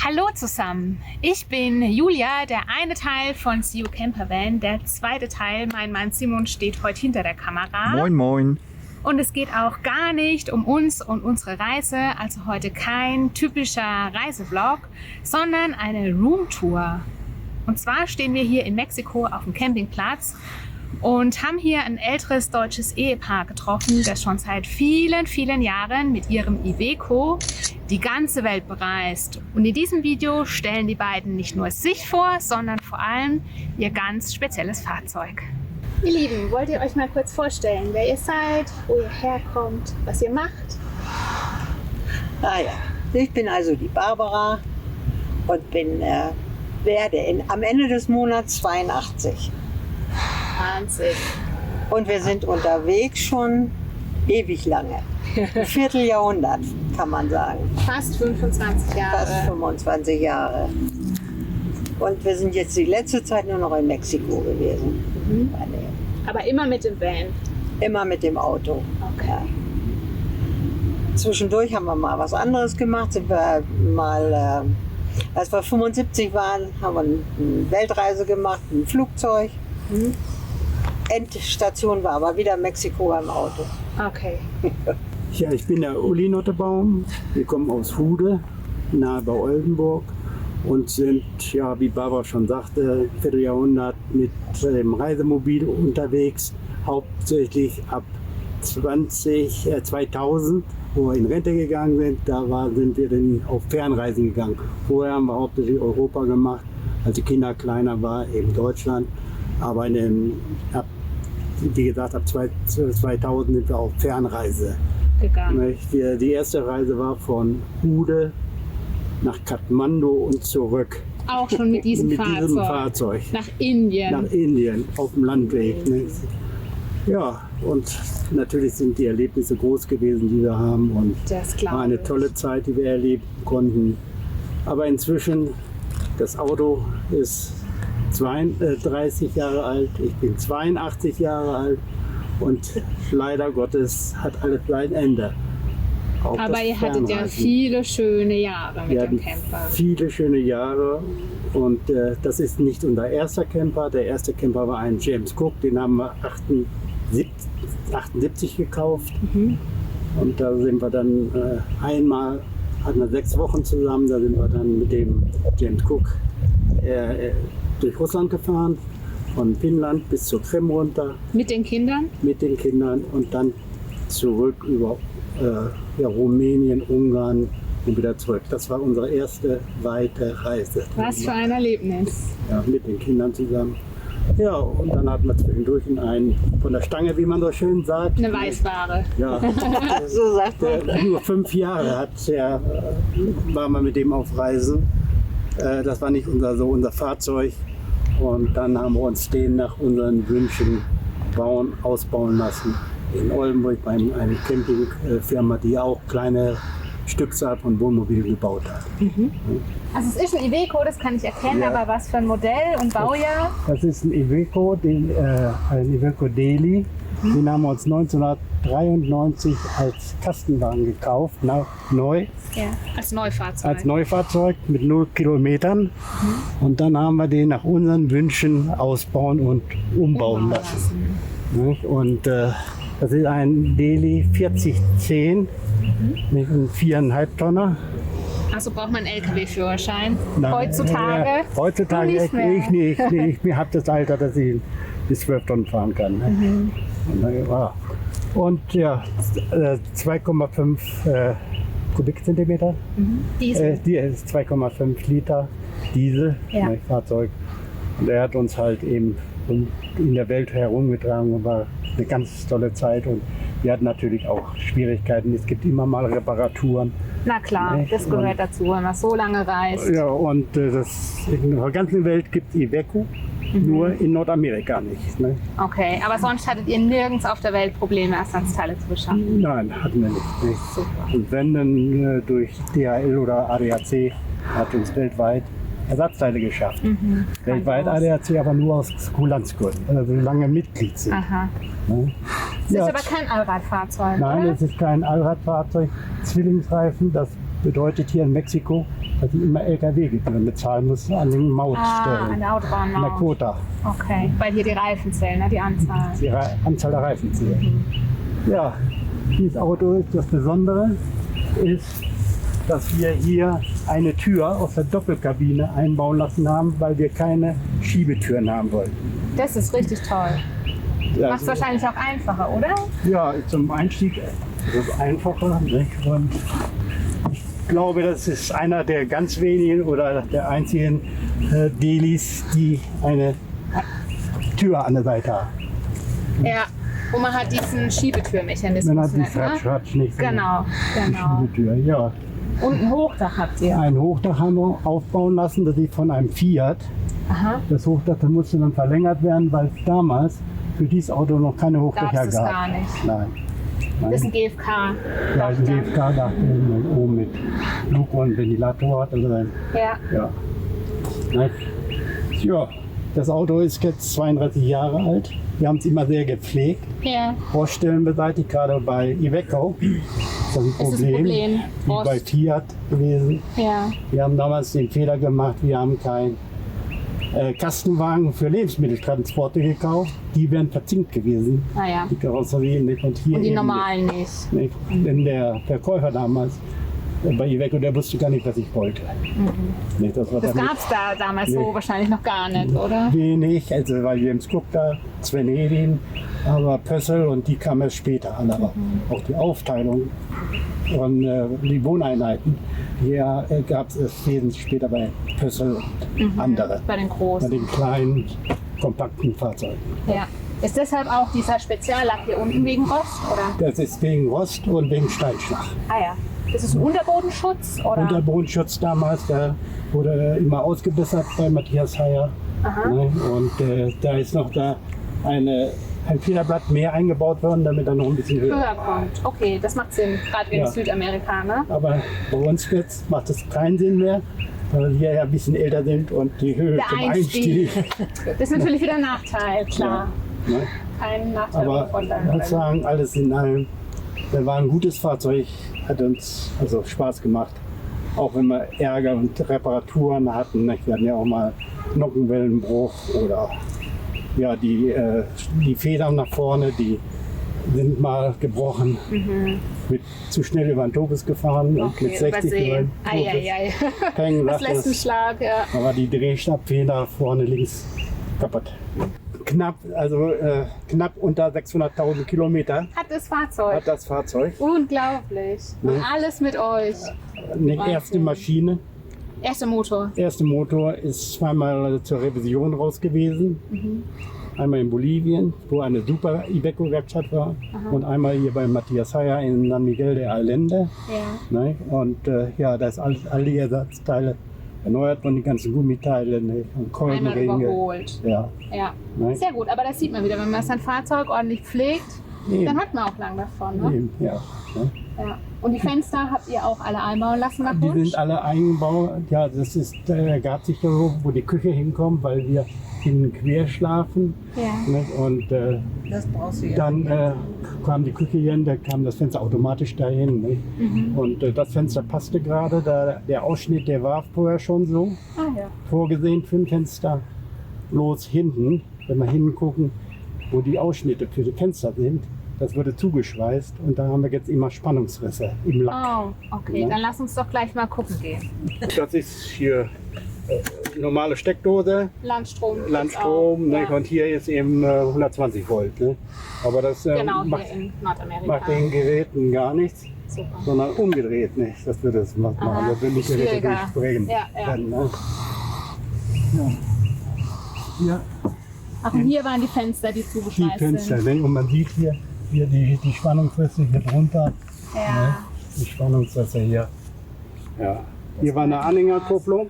Hallo zusammen, ich bin Julia, der eine Teil von CU Campervan, der zweite Teil, mein Mann Simon steht heute hinter der Kamera. Moin moin. Und es geht auch gar nicht um uns und unsere Reise, also heute kein typischer Reisevlog, sondern eine Roomtour. Und zwar stehen wir hier in Mexiko auf dem Campingplatz und haben hier ein älteres deutsches Ehepaar getroffen, das schon seit vielen, vielen Jahren mit ihrem Iveco die ganze Welt bereist. Und in diesem Video stellen die beiden nicht nur sich vor, sondern vor allem ihr ganz spezielles Fahrzeug. Ihr Lieben, wollt ihr euch mal kurz vorstellen, wer ihr seid, wo ihr herkommt, was ihr macht? Ah ja, ich bin also die Barbara und werde am Ende des Monats 82. Wahnsinn. Und wir sind unterwegs schon ewig lange. Ein Vierteljahrhundert, kann man sagen. Fast 25 Jahre. Fast 25 Jahre. Und wir sind jetzt die letzte Zeit nur noch in Mexiko gewesen. Aber immer mit dem Van. Immer mit dem Auto. Okay. Ja. Zwischendurch haben wir mal was anderes gemacht. Sind wir mal, als wir 75 waren, haben wir eine Weltreise gemacht, ein Flugzeug. Endstation war aber wieder Mexiko beim Auto. Okay. Ja, ich bin der Uli Nottebaum. Wir kommen aus Hude, nahe bei Oldenburg und sind, ja, wie Barbara schon sagte, Vierteljahrhundert mit dem Reisemobil unterwegs, hauptsächlich ab 2000, wo wir in Rente gegangen sind. Sind wir dann auf Fernreisen gegangen. Vorher haben wir hauptsächlich Europa gemacht, als die Kinder kleiner waren, eben Deutschland. Aber wie gesagt, ab 2000 sind wir auf Fernreise gegangen. Die erste Reise war von Hude nach Kathmandu und zurück. Auch schon mit diesem Fahrzeug. Nach Indien. Nach Indien, auf dem Landweg. Ne? Ja, und natürlich sind die Erlebnisse groß gewesen, die wir haben. Und das war eine tolle Zeit, die wir erleben konnten. Aber inzwischen, das Auto ist 32 Jahre alt, ich bin 82 Jahre alt und leider Gottes hat alles ein Ende. Auch aber ihr hattet ja viele schöne Jahre mit dem Camper. Viele schöne Jahre und das ist nicht unser erster Camper. Der erste Camper war ein James Cook, den haben wir 78 gekauft. Und da sind wir dann einmal, hatten wir 6 Wochen zusammen, da sind wir dann mit dem James Cook durch Russland gefahren, von Finnland bis zur Krim runter. Mit den Kindern? Mit den Kindern und dann zurück über Rumänien, Ungarn und wieder zurück. Das war unsere erste weite Reise. Was für ein Erlebnis. Ja, mit den Kindern zusammen. Ja, und dann hatten wir zwischendurch einen von der Stange, wie man so schön sagt. Eine Weißware. Ja, So sagt man. nur 5 Jahre waren wir mit dem auf Reisen. Das war nicht unser Fahrzeug. Und dann haben wir uns den nach unseren Wünschen ausbauen lassen. In Oldenburg bei einer Campingfirma, die auch kleine Stückzahl von Wohnmobilen gebaut hat. Also es ist ein Iveco, das kann ich erkennen, Ja. aber was für ein Modell und Baujahr? Das ist ein Iveco, ein Iveco Daily. Den haben wir uns 1993 als Kastenwagen gekauft, neu. Ja, als Neufahrzeug. Als Neufahrzeug mit 0 Kilometern. Und dann haben wir den nach unseren Wünschen ausbauen und umbauen lassen. Und das ist ein Daily 4010 mit einem 4,5 Tonner. Also braucht man einen LKW-Führerschein? Nein, Heutzutage? Heutzutage nicht mehr. ich nicht. Ich habe das Alter, dass ich bis 12 Tonnen fahren kann. Ne? Und ja, 2,5 Kubikzentimeter. Diesel. Die ist 2,5 Liter Diesel, Ja. Fahrzeug. Und er hat uns halt eben in der Welt herumgetragen. War eine ganz tolle Zeit und wir hatten natürlich auch Schwierigkeiten. Es gibt immer mal Reparaturen. Na klar, das gehört dazu, wenn man so lange reist. Ja, und in der ganzen Welt gibt es Iveco, nur in Nordamerika nicht. Ne? Okay, aber sonst hattet ihr nirgends auf der Welt Probleme, Ersatzteile zu beschaffen? Nein, hatten wir nicht. Super. Und wenn dann durch DHL oder ADAC hat uns weltweit Ersatzteile geschafft. Weltweit ADAC aber nur aus Kulanzgründen, also lange Mitglied sind. Aha. Ne? Das ist aber kein Allradfahrzeug, Nein, oder? es ist kein Allradfahrzeug. Zwillingsreifen, das bedeutet hier in Mexiko dass ich immer LKW-Gebühren bezahlen muss an den Mautstellen. an der Autobahn. An der Quota. Okay, weil hier die Reifen zählen, ne? Die Anzahl. Die Anzahl der Reifen zählen. Ja, dieses Auto ist das Besondere, ist, dass wir hier eine Tür aus der Doppelkabine einbauen lassen haben, weil wir keine Schiebetüren haben wollten. Das ist richtig toll. Macht es wahrscheinlich auch einfacher, oder? Ja, zum Einstieg ist es einfacher. Nicht? Und ich glaube, das ist einer der ganz wenigen oder der einzigen Delis, die eine Tür an der Seite haben. Ja, wo man hat diesen Schiebetürmechanismus. Man hat die nicht, ne? Ratsch nicht. Genau, Die genau. Schiebetür, ja. Und ein Hochdach habt ihr. Ein Hochdach haben wir aufbauen lassen, das ist von einem Fiat. Aha. Das Hochdach das musste dann verlängert werden, weil es damals für dieses Auto noch keine Hochdächer Gab's es gab. gar nicht. Nein. Das ist ein GFK. Ja, ein GFK-Dach oben mit Luke und Ventilator hat. Also Ja. ja. Ne? Ja, das Auto ist jetzt 32 Jahre alt. Wir haben es immer sehr gepflegt. Ja. Roststellen beseitigt, gerade bei Iveco. Das ist ein Ist das ein Problem? Wie Rost. bei Fiat gewesen. Ja. Wir haben damals den Fehler gemacht, wir haben keinen Kastenwagen für Lebensmitteltransporte gekauft. Die wären verzinkt gewesen, Naja. die Karosserien nicht. Und hier Und die eben normalen nicht. nicht. Denn der Verkäufer damals bei Iveco, der wusste gar nicht, was ich wollte. Nicht, das war Das damit gab es da damals so Nee. wahrscheinlich noch gar nicht, oder? wenig, also war James Cook da, Sven Hedin, aber Pössl und die kamen erst später an. Aber auch die Aufteilung von die Wohneinheiten, hier gab es erst wesentlich später bei Pössl und andere. Bei den Bei großen. den kleinen, kompakten Fahrzeugen. Ja. Ist deshalb auch dieser Speziallack hier unten wegen Rost, oder? Das ist wegen Rost und wegen Steinschlag. Ah ja. Ist es ein Unterbodenschutz, oder? Und der Bodenschutz damals, der wurde immer ausgebessert bei Matthias Heyer. Aha. Ne? Und da ist noch da ein Federblatt mehr eingebaut worden, damit er noch ein bisschen höher. Höher kommt. Okay, das macht Sinn, gerade wegen Ja. Südamerika, ne? Aber bei uns jetzt macht es keinen Sinn mehr, weil wir ja ein bisschen älter sind und die Höhe Der zum Einstieg. Einstieg. Das ist natürlich wieder ein Nachteil, klar. Ne? Kein Nachteil, Aber von ich muss sagen, alles in allem, das war ein gutes Fahrzeug, hat uns also Spaß gemacht. Auch wenn wir Ärger und Reparaturen hatten. Nicht? Wir hatten ja auch mal Nockenwellenbruch oder ja, die Federn nach vorne, die sind mal gebrochen. Mit zu schnell über den Tobis gefahren und mit 60 über übersehen. den Tobis Eieiei. hängen Das lässt einen lassen. Schlag, ja. Aber die Drehstabfeder vorne links kaputt. Knapp unter 600.000 Kilometer Hat das Fahrzeug. hat das Fahrzeug. Unglaublich. Ne? Und alles mit euch. Eine Wahnsinn. erste Maschine. Erster Motor. Erste Motor ist zweimal zur Revision raus gewesen. Einmal in Bolivien, wo eine super Iveco-Werkstatt war. Und einmal hier bei Matthias Heyer in San Miguel de Allende. Ja. Ne? Und ja, da ist all die Ersatzteile erneuert worden, die ganzen Gummiteile, ne? Und Einmal Kolbenringe. überholt. Ja, Ja. ne? Sehr gut, aber das sieht man wieder, wenn man sein Fahrzeug ordentlich pflegt, Eben. dann hat man auch lang davon. Ne? Eben, ja. Ne? Ja. Und die Fenster habt ihr auch alle einbauen lassen nach Die Wunsch? sind alle eingebaut. Ja, das ist gab sich da so, wo die Küche hinkommt, weil wir innen quer schlafen. Ja. Ne? Und Das brauchst du ja. dann kam die Küche hin, da kam das Fenster automatisch dahin. Ne? Und das Fenster passte gerade. Der Ausschnitt, der war vorher schon so Ah ja. vorgesehen für ein Fenster. Bloß hinten, wenn wir hingucken, wo die Ausschnitte für die Fenster sind, das wurde zugeschweißt und da haben wir jetzt immer Spannungsrisse im Lack. Oh, okay, Ja. dann lass uns doch gleich mal gucken gehen. Das ist hier normale Steckdose, Landstrom. gibt's Landstrom, auch. ne? Ja. Und hier ist eben 120 Volt. Ne? Aber das Genau, macht, hier in Nordamerika. macht den Geräten gar nichts, Super. sondern umgedreht nicht. Das würde es machen. Aha, Da würden die Geräte schwieriger. durchbrechen. Ja, ja. Dann, ne? Ja. Ach, und hier waren die Fenster, die Die zugeschweißt Fenster. sind. Ne? Und man sieht hier die Spannungsrisse hier drunter. Ja. Die Spannungsrisse hier. Ja. Hier war eine Anhängerkupplung.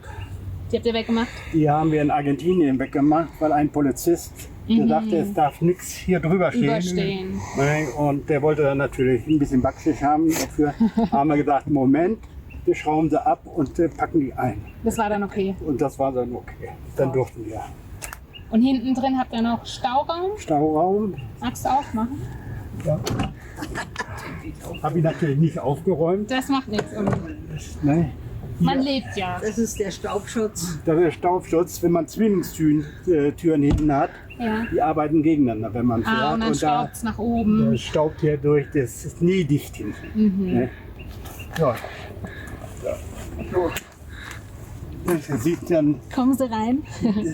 Die habt ihr weggemacht? Die haben wir in Argentinien weggemacht, weil ein Polizist gesagt, es darf nichts hier drüber stehen. Überstehen. Ne, und der wollte dann natürlich ein bisschen Backschisch haben. Dafür haben wir gesagt, Moment, wir schrauben sie ab und packen die ein. Das war dann okay. Und das war dann okay. Dann durften wir. Und hinten drin habt ihr noch Stauraum. Stauraum, Magst du aufmachen? ja. Habe ich natürlich nicht aufgeräumt. Das macht nichts. Und Ne? Man lebt ja. Das ist der Staubschutz. Das ist Staubschutz, wenn man Zwillingstüren hinten hat. Ja. Die arbeiten gegeneinander, wenn man fährt. Und dann da staubt es nach oben. staubt hier durch, das ist nie dicht hinten. Ne? Ja. So. Das sieht dann Kommen Sie rein.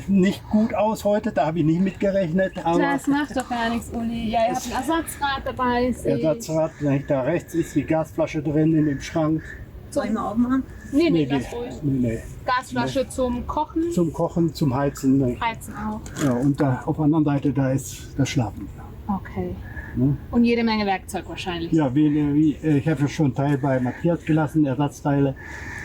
nicht gut aus heute, da habe ich nicht mitgerechnet. Aber Das macht doch gar nichts, Uli. Ja, ihr habt ein Ersatzrad dabei. sehe ich. Ersatzrad, da rechts ist die Gasflasche drin in dem Schrank. Soll ich mal aufmachen? Nee, die- lass ruhig. nee. Gasflasche zum Kochen, Zum Kochen, zum Heizen. Ne? Heizen auch. Ja, und da auf der anderen Seite, da ist das Schlafen. Okay. Ne? Und jede Menge Werkzeug wahrscheinlich. Ja, ich habe schon einen Teil bei Matthias gelassen, Ersatzteile.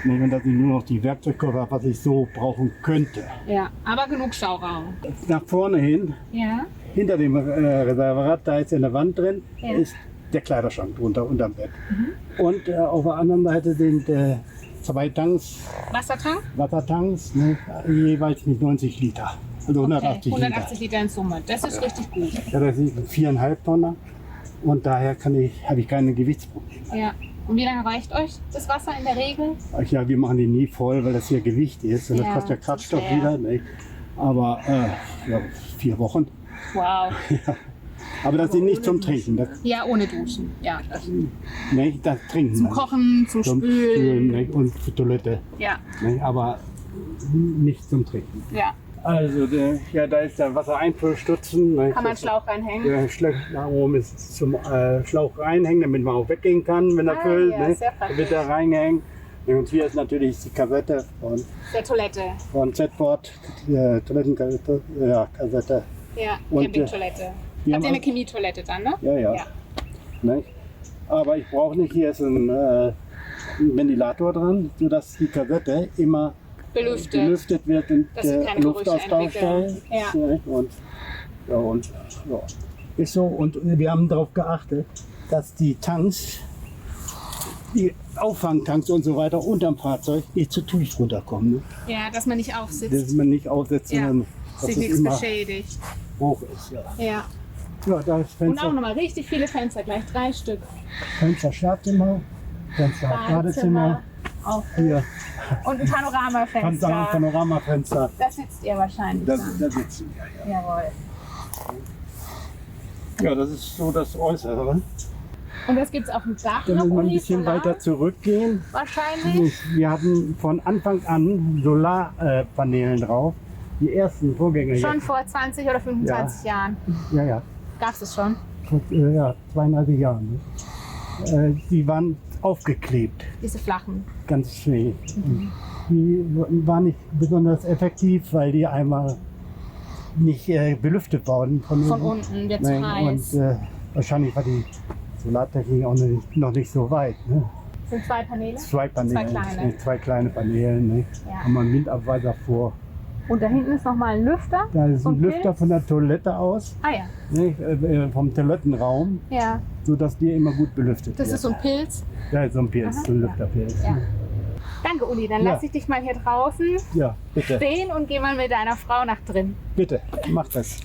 Ne, und dass ich nur noch die Werkzeugkoffer habe, was ich so brauchen könnte. Ja, aber genug Stauraum. Nach vorne hin, Ja. hinter dem Reserverad, da ist in der Wand drin, Ja. ist der Kleiderschrank drunter, unterm Bett. Und auf der anderen Seite sind 2 Tanks, Wassertank? Wassertanks, ne, jeweils mit 90 Liter. Also 180 Okay. 180 Liter in Summe. Das ist richtig gut. Liter. Ja, das ist ein 4,5 Tonner. Und daher habe ich keine Gewichtsprobleme. Ja. Und wie lange reicht euch das Wasser in der Regel? Ach ja, wir machen die nie voll, weil das hier Gewicht ist. Und Ja, das kostet ja zu Kraftstoff schwer. wieder. Ne? Aber ja, 4 Wochen. Wow. Aber das sind nicht zum Trinken. Das, Ja, ohne Duschen. Ja. ne, das trinken Zum wir Kochen, zum Zum Spülen. ne, und für Toilette. Ja. Ne? Aber nicht zum Trinken. Ja. Also, da ist der Wassereinfüllstutzen. Ne? Kann man Schlauch reinhängen? Der Schlauch nach oben ist zum Schlauch reinhängen, damit man auch weggehen kann, wenn er Ah, füllt. ja, Ne? sehr Da praktisch. wird er reingehängt. Und hier ist natürlich die Kassette Der Toilette. von Z-Board, Toilettenkassette. Ja, Kassette. Ja, Und, Campingtoilette. wir Habt haben ihr eine Chemietoilette dann, ne? Ja, ja. Ja. Ne? Aber ich brauche nicht, hier ist ein Ventilator dran, sodass die Kassette immer Belüftet. belüftet wird und Dass sie keine Luftaustausch Gerüche da entwickeln. ist. Ne? Und ja. Ist so. Und wir haben darauf geachtet, dass die Tanks, die Auffangtanks und so weiter unterm Fahrzeug nicht zu tief runterkommen. Ne? Ja, dass man nicht aufsitzt. Dass man nicht aufsetzt, Ja. sondern dass Sich es nichts immer beschädigt. hoch ist. Ja, Ja. ja da ist Und auch Fenster, nochmal richtig viele Fenster, gleich 3 Stück. Fenster Schlafzimmer, Fenster Badezimmer. Auch. Hier, Und ein Panoramafenster. Panoramafenster. Da sitzt ihr wahrscheinlich. Da dann. sitzen wir. Ja. Jawohl. Ja, das ist so das Äußere. Und das gibt es auf dem Dach Dann noch, müssen wir ein Uli, bisschen Solar? weiter zurückgehen. Wahrscheinlich. Wir hatten von Anfang an Solarpaneelen drauf. Die ersten Vorgänger Schon jetzt. vor 20 oder 25 Jahren Ja, gab es das schon. vor 32 Jahren. Ne? Die waren aufgeklebt, Diese flachen. ganz schön. Die waren nicht besonders effektiv, weil die einmal nicht belüftet wurden Von unten wird zu Nein, heiß. und wahrscheinlich war die Solartechnik auch noch nicht so weit. Ne? Sind 2 Paneele. 2 Paneele, kleine. 2 kleine Paneele. Ne? Ja. Haben wir einen Windabweiser vor. Und da hinten ist nochmal ein Lüfter. Da ist ein Und Lüfter Pilz? von der Toilette aus, Ah ja. ne? Vom Toilettenraum, Ja. sodass die immer gut belüftet Das wird. ist so ein Pilz. Da ist so ein Pilz, Aha. so ein Lüfterpilz. Ja. Danke, Uli. Dann Ja. lasse ich dich mal hier draußen Ja, bitte, stehen und geh mal mit deiner Frau nach drin. bitte, mach das.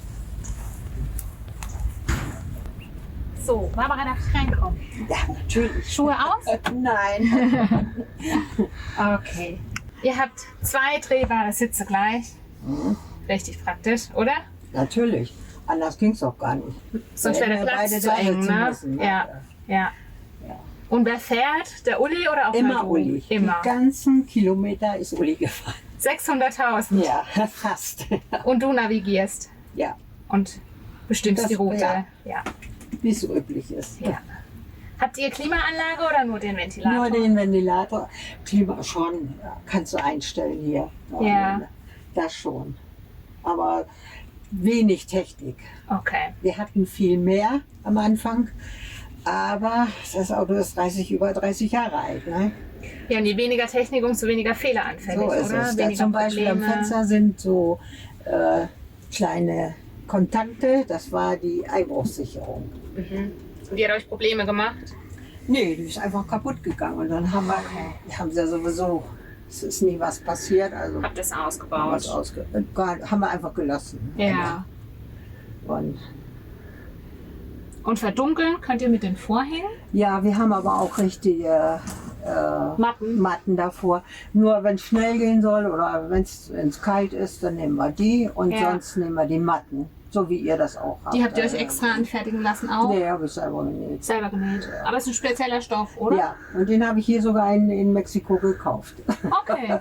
So, Barbara, darf ich reinkommen? Ja, natürlich. Schuhe aus? Nein. Okay. Ihr habt 2 drehbare Sitze gleich. Richtig praktisch, oder? Natürlich. Anders ging es auch gar nicht. Sonst wäre der Hätten wir Platz beide zu da eng, sitzen ne? müssen, ne? Ja, ja. Und wer fährt? Der Uli oder auch Immer mal du? Uli. Immer. Die ganzen Kilometer ist Uli gefahren. 600.000. Ja, fast. Und du navigierst Ja, und bestimmst Das- die Route. ja. Ja. wie es so üblich ist. Ja. Habt ihr Klimaanlage oder nur den Ventilator? Nur den Ventilator. Klima schon, ja, kannst du einstellen hier. Ja. Das schon. Aber wenig Technik. Okay. Wir hatten viel mehr am Anfang, aber das Auto ist über 30 Jahre alt. Ne? Ja, und je weniger Technik, umso weniger fehleranfällig, So ist oder? es. Da Weniger zum Beispiel am Probleme. Fenster sind so kleine Kontakte, das war die Einbruchssicherung. Mhm. Und die hat euch Probleme gemacht? Nee, die ist einfach kaputt gegangen und dann haben wir haben sie ja sowieso, es ist nie was passiert, also Habt ihr es haben wir ausgebaut? es haben wir einfach gelassen. Ja. Und Und verdunkeln könnt ihr mit den Vorhängen? ja, wir haben aber auch richtige Matten davor. Nur wenn es schnell gehen soll oder wenn es kalt ist, dann nehmen wir die und Ja. sonst nehmen wir die Matten. So wie ihr das auch habt. Die habt ihr euch Also, extra anfertigen lassen auch? Nee, habe ich selber genäht. Selber genäht. Aber es ist ein spezieller Stoff, oder? Ja, und den habe ich hier sogar in Mexiko gekauft. Okay.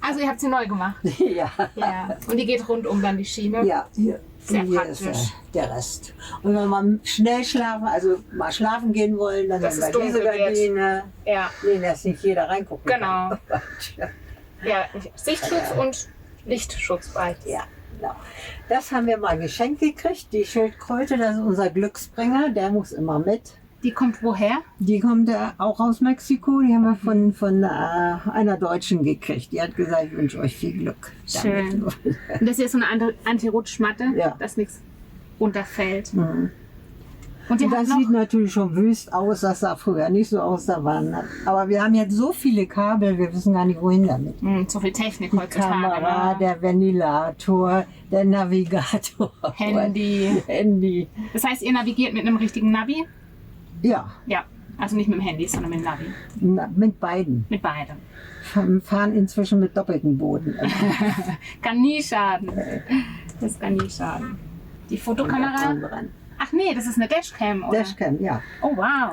Also ihr habt sie neu gemacht. ja. Ja. Und die geht rundum dann die Schiene? Ja, hier, Sehr hier praktisch. ist der Rest. Und wenn wir schnell schlafen, also mal schlafen gehen wollen, dann Dass nehmen es wir diese dunkel wird. Gardine. Ja. Nee, dass nicht jeder reingucken Genau. kann. Ja, Sichtschutz und Lichtschutz beides. Ja, genau. Das haben wir mal geschenkt gekriegt. Die Schildkröte, das ist unser Glücksbringer, der muss immer mit. Die kommt woher? Die kommt auch aus Mexiko. Die haben wir von einer Deutschen gekriegt. Die hat gesagt, ich wünsche euch viel Glück. Schön. damit. Und das hier ist so eine Anti-Rutschmatte, Ja. dass nichts runterfällt. Mhm. Und ihr Und habt das noch... sieht natürlich schon wüst aus, das sah früher nicht so aus, da waren. Aber wir haben jetzt so viele Kabel, wir wissen gar nicht, wohin damit. So viel Technik Die heutzutage. Kamera, ne? der Ventilator, der Navigator, Handy. Handy. Das heißt, ihr navigiert mit einem richtigen Navi? Ja, Ja. Also nicht mit dem Handy, sondern mit dem Navi. mit beiden. Mit beidem. Wir fahren inzwischen mit doppeltem Boden. Kann nie schaden. Das kann nie schaden. Die Fotokamera? Ach nee, das ist eine Dashcam, oder? Dashcam, ja. Oh wow.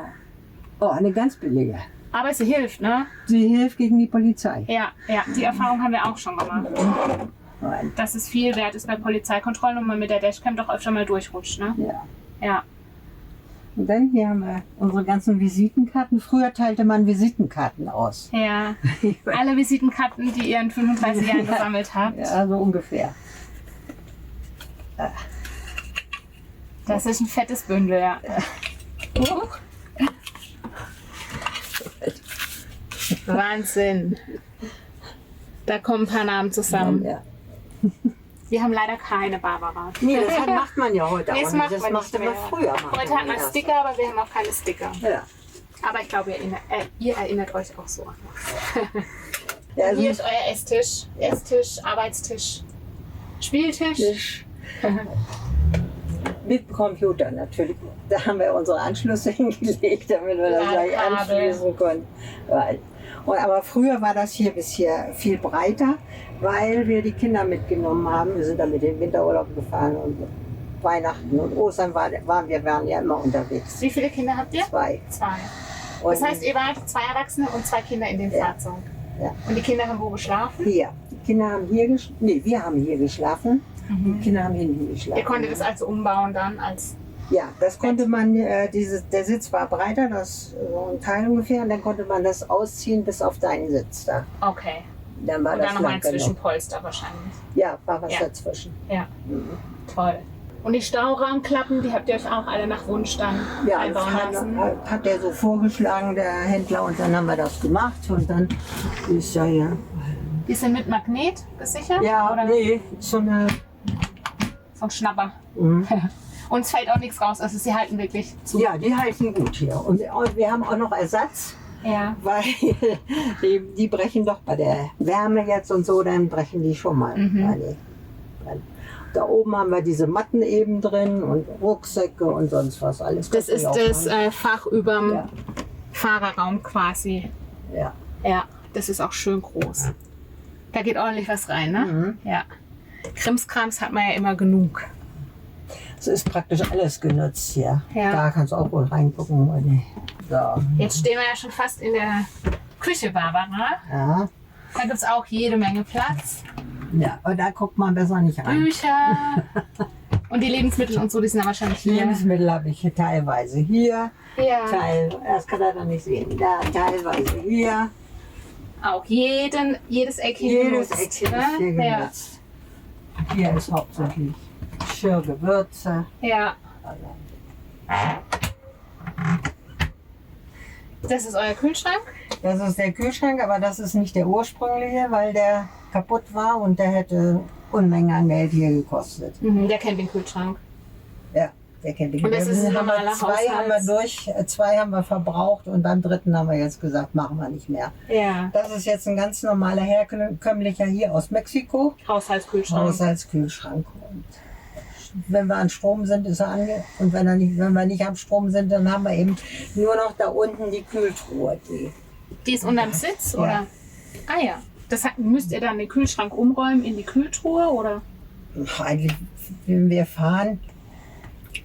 Oh, eine ganz billige. Aber sie hilft, ne? Sie hilft gegen die Polizei. Ja, ja. Die Erfahrung haben wir auch schon gemacht. Nein. Dass es viel wert ist bei Polizeikontrollen und man mit der Dashcam doch öfter mal durchrutscht, ne? Ja. Ja. Und dann hier haben wir unsere ganzen Visitenkarten. Früher teilte man Visitenkarten aus. Ja. Alle Visitenkarten, die ihr in 35 Jahren gesammelt habt. Ja, so ungefähr. Das ist ein fettes Bündel, ja. Wahnsinn. Da kommen ein paar Namen zusammen. Ja. Wir haben leider keine Barbara. Nee, das macht man ja heute Nee, das auch macht nicht. Das man machte nicht man mehr. früher. Heute hat man erst. Sticker, aber wir haben auch keine Sticker. Ja. Aber ich glaube, ihr erinnert euch auch so an. Ja, also Hier ist euer Esstisch. Esstisch, Arbeitstisch, Spieltisch. Tisch. Mit Computer natürlich. Da haben wir unsere Anschlüsse hingelegt, damit wir das gleich Ladekabel. anschließen konnten. Aber früher war das hier viel breiter, weil wir die Kinder mitgenommen haben. Wir sind dann mit dem Winterurlaub gefahren und Weihnachten und Ostern waren ja immer unterwegs. Wie viele Kinder habt ihr? 2. 2. Und Das heißt, ihr wart 2 Erwachsene und 2 Kinder in dem Ja. Fahrzeug. Ja. Und die Kinder haben wo geschlafen? hier. Die Kinder haben hier geschlafen. Nee, wir haben hier geschlafen. Die Kinder haben hinten geschlafen. Ihr konntet es also umbauen dann als... Ja, das konnte man, der Sitz war breiter, das so ein Teil ungefähr, und dann konnte man das ausziehen bis auf deinen Sitz da. Okay. Dann war Und das dann nochmal ein lang genug. Zwischenpolster wahrscheinlich. Ja, war was Ja. dazwischen. Ja. Toll. Und die Stauraumklappen, die habt ihr euch auch alle nach Wunsch dann Ja, einbauen lassen? hat der so vorgeschlagen, der Händler, und dann haben wir das gemacht und dann ist ja hier. Die sind mit Magnet gesichert? Ja, Oder nee, so eine. so ein Schnapper? Mhm. Und es fällt auch nichts raus, also sie halten wirklich zu. Ja, die halten gut hier. Und wir haben auch noch Ersatz, Ja. weil die brechen doch bei der Wärme jetzt und so, dann brechen die schon mal. Da oben haben wir diese Matten eben drin und Rucksäcke und sonst was alles. Das ist das Fach überm Ja. Fahrerraum quasi. Ja. Ja, das ist auch schön groß. Da geht ordentlich was rein, ne? Mhm. Ja. Krimskrams hat man ja immer genug. Es ist praktisch alles genutzt hier. Ja. Da kannst du auch wohl reingucken. Oder? So. Jetzt stehen wir ja schon fast in der Küche, Barbara. Ja. Da gibt es auch jede Menge Platz. Ja, aber da guckt man besser nicht rein. Bücher. Und die Lebensmittel und so, die sind dann wahrscheinlich hier. Lebensmittel habe ich hier teilweise hier, Ja. das kann er dann nicht sehen, da teilweise hier. Auch jedes Eck hier Jedes genutzt, Eckchen ne? ist hier genutzt. Hier ist hauptsächlich Geschirr, Gewürze. Ja. Das ist euer Kühlschrank? Das ist der Kühlschrank, aber das ist nicht der ursprüngliche, weil der kaputt war und der hätte Unmengen an Geld hier gekostet. Der Campingkühlschrank. Ja, der kennt die Und das ist ein normaler zwei haben wir Haushalts- zwei haben wir verbraucht und beim dritten haben wir jetzt gesagt, machen wir nicht mehr. Ja. Das ist jetzt ein ganz normaler herkömmlicher hier aus Mexiko. Haushaltskühlschrank. Haushaltskühlschrank. Und wenn wir an Strom sind, ist er ange. Und wenn wir nicht am Strom sind, dann haben wir eben nur noch da unten die Kühltruhe. Die ist unterm Sitz, Ja. oder? Ah ja. Das heißt, müsst ihr dann den Kühlschrank umräumen in die Kühltruhe, oder? Eigentlich, wenn wir fahren,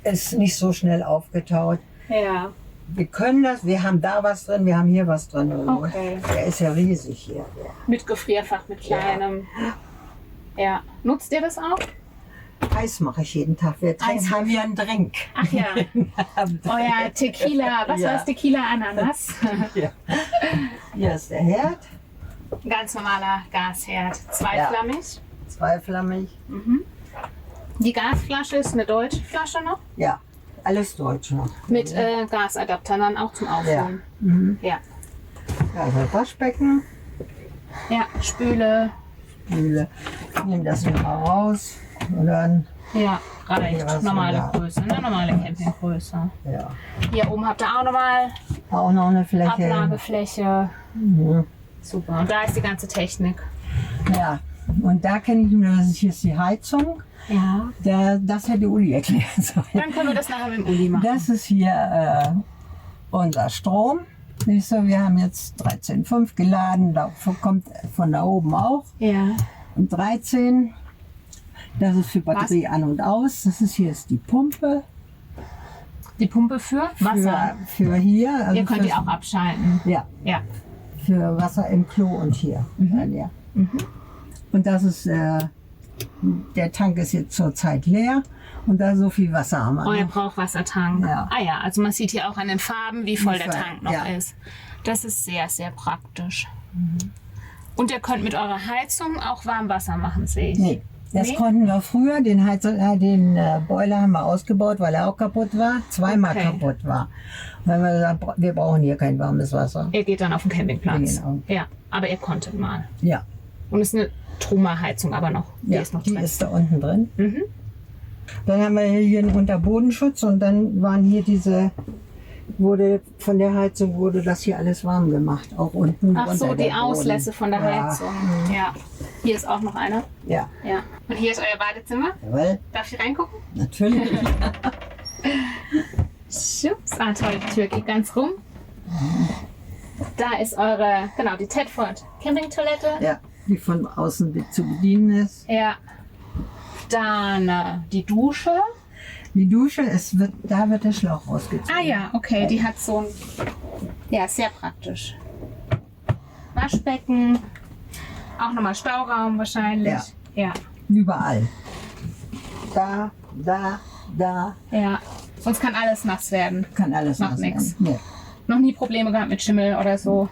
ist nicht so schnell aufgetaut. Ja. Wir können das, wir haben da was drin, wir haben hier was drin. Okay. Der ist ja riesig hier. Mit Gefrierfach, mit kleinem. Ja. Nutzt ihr das auch? Eis mache ich jeden Tag. Wir Eis. haben hier einen Drink. Ach ja. Euer Tequila. Was Ja. heißt Tequila Ananas? Hier ist der Herd, Ganz normaler Gasherd. Zweiflammig. zweiflammig. Die Gasflasche ist eine deutsche Flasche noch. Ja, alles deutsch noch. Mit Gasadaptern dann auch zum Auffüllen. Ja. Ja, das Waschbecken, Ja. Spüle. Mühle. Ich nehme das wieder mal raus und dann, Ja, reicht. Ja, was Normale sogar. Größe, ne? Normale Campinggröße. ja, Hier oben habt ihr auch nochmal auch noch eine Fläche. Ablagefläche. Mhm. Super. Und da ist die ganze Technik. Ja, und da kenne ich nur, das ist hier ist die Heizung. Ja. Das hätte Uli erklären sollen. Dann können wir das nachher mit dem Uli machen. Das ist hier unser Strom. Siehst du, wir haben jetzt 13,5 geladen, da kommt von da oben auch. Ja. Und 13, das ist für Batterie an und aus. Das ist hier ist die Pumpe. Die Pumpe für Wasser. Für hier. Also Ihr könnt für, die auch abschalten. Ja, Ja. für Wasser im Klo und hier. Ja. Und das ist, der Tank ist jetzt zurzeit leer und da so viel Wasser haben wir. Euer noch. Brauchwassertank. Ja. Ah ja, also man sieht hier auch an den Farben, wie voll der voll, Tank noch ja. ist. Das ist sehr, sehr praktisch. Und ihr könnt mit eurer Heizung auch Warmwasser machen, sehe ich. Nee, das Nee? konnten wir früher. Den Boiler haben wir ausgebaut, weil er auch kaputt war. Zweimal Okay. kaputt war. Weil wir gesagt, wir brauchen hier kein warmes Wasser. Ihr geht dann auf den Campingplatz. Genau. Ja, aber ihr konntet mal. Ja, Und es ist eine Truma-Heizung aber noch. Die ist noch die drin. ist da unten drin. Mhm. Dann haben wir hier einen Unterbodenschutz und dann waren hier von der Heizung wurde das hier alles warm gemacht. Auch unten. Ach so, unter die der Boden. Auslässe von der Ja. Heizung. Ja. Hier ist auch noch einer. Ja, Ja. Und hier ist euer Badezimmer. jawohl, Darf ich reingucken? natürlich. Schubs. Ah, toll, die Tür geht ganz rum. Da ist eure, genau, die Tedford Campingtoilette. Ja, die von außen zu bedienen ist. Ja. Dann die Dusche. Die Dusche, da wird der Schlauch rausgezogen. Ah ja, okay, die hat so ein, ja, sehr praktisch. Waschbecken. Auch nochmal Stauraum wahrscheinlich. Ja. Überall. Da, Ja. Sonst kann alles nass werden. kann alles Macht nass nix. werden. Nee. Noch nie Probleme gehabt mit Schimmel oder so.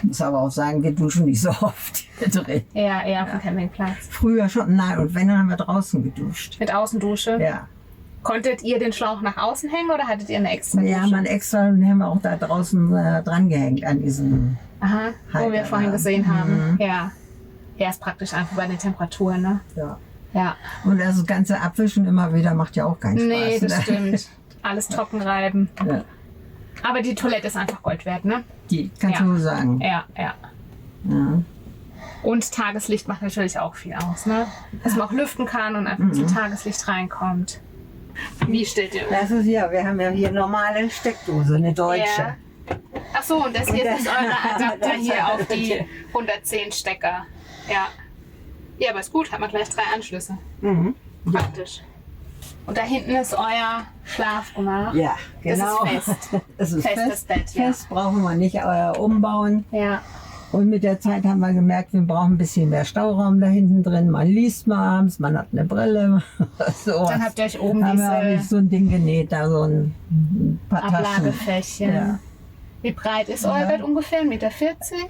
Muss aber auch sagen, wir duschen nicht so oft hier drin. Ja, eher auf dem Campingplatz. Früher schon, nein, und wenn, dann haben wir draußen geduscht. Mit Außendusche. Ja. Konntet ihr den Schlauch nach außen hängen oder hattet ihr eine extra Wir Dusche? haben einen extra, den haben wir auch da draußen dran gehängt an diesen. Aha, wo wir Halter, vorhin ja. gesehen haben. Ja. Ja, ist praktisch einfach bei den Temperaturen, ne? Ja. Ja. Und das ganze Abwischen immer wieder macht ja auch keinen Spaß. Nee, das ne? stimmt. Alles trocken reiben. Ja. Aber die Toilette ist einfach Gold wert, ne? Die kannst Ja. du so sagen. Ja, ja. Ja. Und Tageslicht macht natürlich auch viel aus, ne? Dass man auch lüften kann und einfach ein bisschen Tageslicht reinkommt. Wie stellt ihr? Das ist ja, wir haben ja hier normale Steckdose, eine deutsche. Ja. Ach so, und das hier ist eure Adapter hier auf die 110 Stecker. Ja. Ja, aber ist gut, hat man gleich 3 Anschlüsse. Mhm. Praktisch. Und da hinten ist euer Schlafgemach. Ja, Das genau. ist fest. Das ist Festes fest. Bett, ja. Fest brauchen wir nicht umbauen. Ja. Und mit der Zeit haben wir gemerkt, wir brauchen ein bisschen mehr Stauraum da hinten drin. Man liest mal abends, man hat eine Brille. So. Dann habt ihr euch oben haben wir diese so ein Ding genäht, da so ein paar Taschen. Ablagefächchen. Ja. Wie breit ist euer Bett ungefähr? 1,40 Meter?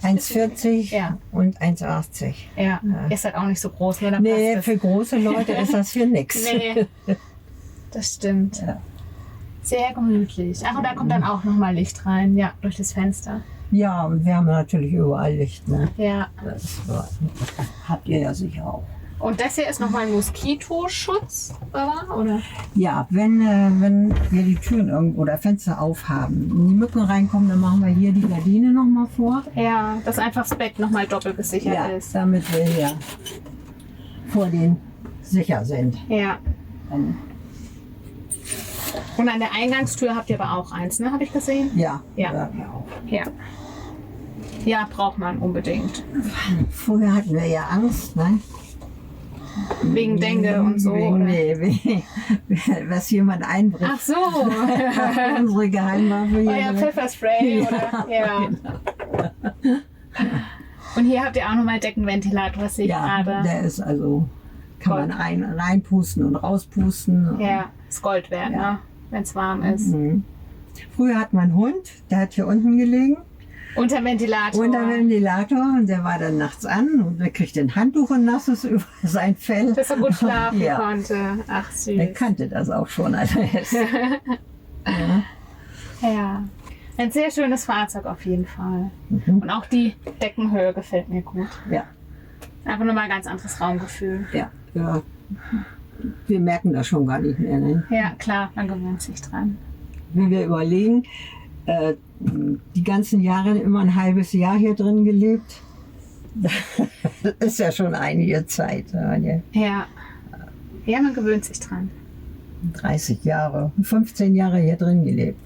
1,40 Ja. und 1,80. Ja. Ist halt auch nicht so groß, ne? Da Nee, passt für große Leute ist das hier nichts. es. Nee. Das stimmt. Ja. Sehr gemütlich. Ach, und da kommt dann auch nochmal Licht rein, ja, durch das Fenster. Ja, und wir haben natürlich überall Licht. Ne? Ja. Das habt ihr ja sicher auch. Und das hier ist nochmal ein Moskitoschutz, oder? Ja, wenn wir die Türen oder Fenster aufhaben und die Mücken reinkommen, dann machen wir hier die Gardine noch mal vor. Ja, dass einfach das Bett nochmal doppelt gesichert Ja, ist. damit wir hier vor denen sicher sind. Ja. Dann, Und an der Eingangstür habt ihr aber auch eins, ne? Habe ich gesehen? ja, Ja. ja auch. Ja. Ja, braucht man unbedingt. Früher hatten wir ja Angst, ne? Wegen Dengue und so. Wegen, Oder? nee, was jemand einbricht. Ach so. Unsere Geheimwaffe hier. Euer drin. Pfefferspray, oder? Ja. Und hier habt ihr auch nochmal Deckenventilator, sehe ich Ja, gerade. der ist also, kann man reinpusten und rauspusten. Ja, ist Gold wert, ne? Wenn es warm ist. Mhm. Früher hat mein Hund, der hat hier unten gelegen, Unter Ventilator. unter dem Ventilator, und der war dann nachts an und der kriegte ein Handtuch und nasses über sein Fell. Dass er gut schlafen Ja. konnte. Ach süß. Der kannte das auch schon, als er ist. Ja. Ja. Ein sehr schönes Fahrzeug auf jeden Fall. Mhm. Und auch die Deckenhöhe gefällt mir gut. Ja, Einfach nochmal ein ganz anderes Raumgefühl. ja, ja. Wir merken das schon gar nicht mehr. Ne? Ja, klar, man gewöhnt sich dran. Wenn wir überlegen, die ganzen Jahre immer ein halbes Jahr hier drin gelebt, das ist ja schon einige Zeit. Ja. Ja, man gewöhnt sich dran. 30 Jahre, 15 Jahre hier drin gelebt.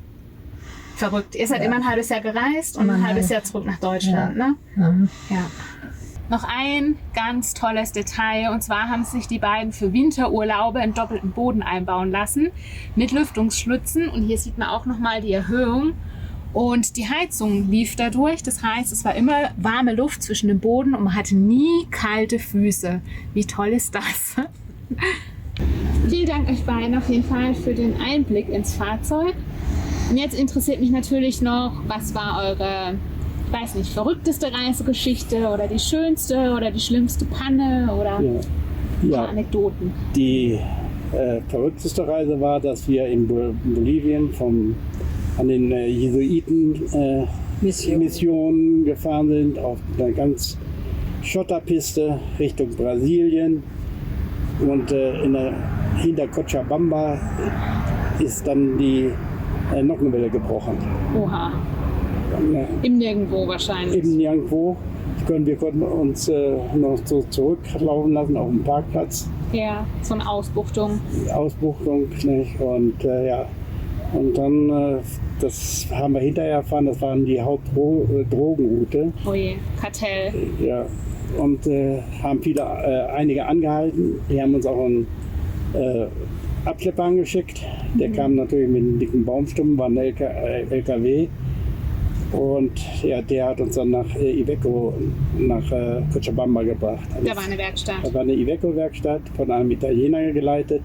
Verrückt. Ihr seid Ja. immer ein halbes Jahr gereist und Immer ein ein halbes halbes- Jahr zurück nach Deutschland, ne? Mhm. Ja. Noch ein ganz tolles Detail, und zwar haben sich die beiden für Winterurlaube einen doppelten Boden einbauen lassen mit Lüftungsschlitzen, und hier sieht man auch nochmal die Erhöhung, und die Heizung lief dadurch, das heißt, es war immer warme Luft zwischen dem Boden und man hatte nie kalte Füße. Wie toll ist das? Vielen Dank euch beiden auf jeden Fall für den Einblick ins Fahrzeug. Und jetzt interessiert mich natürlich noch, was war eure, ich weiß nicht, verrückteste Reisegeschichte oder die schönste oder die schlimmste Panne oder ein paar Ja, Anekdoten? die verrückteste Reise war, dass wir in Bolivien an den Jesuiten-Missionen gefahren sind, auf einer ganz Schotterpiste Richtung Brasilien. Und hinter Cochabamba ist dann die Nockenwelle gebrochen. Oha, im Nirgendwo wahrscheinlich. Eben nirgendwo. Wir konnten uns noch so zurücklaufen lassen auf dem Parkplatz. Ja, so eine Ausbuchtung. Ausbuchtung, nicht? Und ja, und dann, das haben wir hinterher erfahren, das waren die Hauptdrogenroute. Oh je, Kartell. Ja, und haben einige angehalten. Die haben uns auch einen Abschlepper angeschickt. Der kam natürlich mit einem dicken Baumstumpf, war ein LKW. Und ja, der hat uns dann nach Iveco, nach Cochabamba gebracht. Da war eine Werkstatt. Da war eine Iveco-Werkstatt von einem Italiener geleitet.